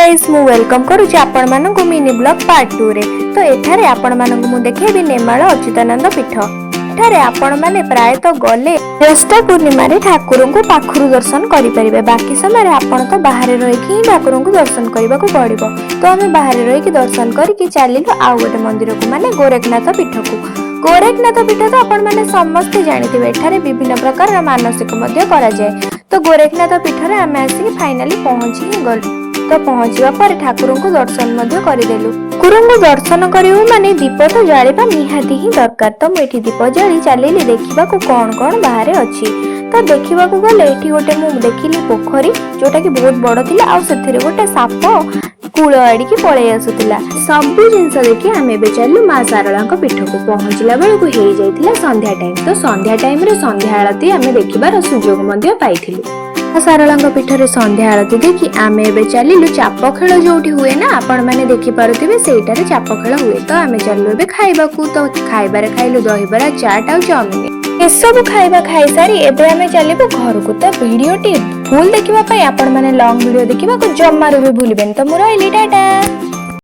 Guys मु welcome करूची आपण मानकु मिनी ब्लॉग पार्ट 2 रे। तो एठारे आपण मानकु मु देखेबी नेमाळ अच्युतानंद पीठ। एठारे आपण माने प्राय तो गले ज्येष्ठ पूर्णिमा रे ठाकुर को पाखरु दर्शन करि परिबे। बाकी समय रे आपण तो बाहर रहिकी ही ठाकुर को दर्शन करबा को पड़िबो। तो हमें बाहर रहिकी दर्शन करिकी चलिलु आ गोटे मंदिर को माने गोरखनाथ पीठ को। गोरखनाथ पीठ तो आपण माने समस्त जानिथिबे। एठारे विभिन्न प्रकार मानसिक मध्य करा जाय। तो गोरखनाथ पीठ रे आमे आसी फाइनली पहुंची ही गलु। तो पहुंचवा पर ठाकुर को दर्शन मध्य करिदेलु। ठाकुर को दर्शन करियो माने दीप तो जालिबा निहाती ही दरकार। तो मैं एठी दीप जाली चलिली देखिबा को कोन कोन बाहर अछि। तो देखिबा को गले एठी गोटे मु देखिली पोखरी जोटा कि बहुत बड़ थिला आ सेथिरे गोटे साप कूल आड़ी की पळे आसुतिला। सब जिंस देखि आमे बे चलु मां सारळा को पीठ को। पहुंचला बेल को हेई जाइतिला संध्या टाइम। तो संध्या टाइम रे संध्या आरती आमे देखिबार सुजोग मध्य पाइथिलु। सारला पीठ रे संध्या आरती देखी आमे एबे चलिलु चाप खेल जोठी हुए ना आपण माने देखि पारुथिबे सेटारे चाप खेल हुए। तो आमे चलु एबे खाइबाकू। तो खाइबारे खाइलु दहीबरा चाट आ चाउमिन ए सब खाइबा खाइ सारी एबे आमे चलिबु घर को। तो वीडियो टी फुल देखिबा पई आपण माने लॉन्ग वीडियो देखिबा को जम्मारू भी भूलिबेन। तो मु रहली टाटा।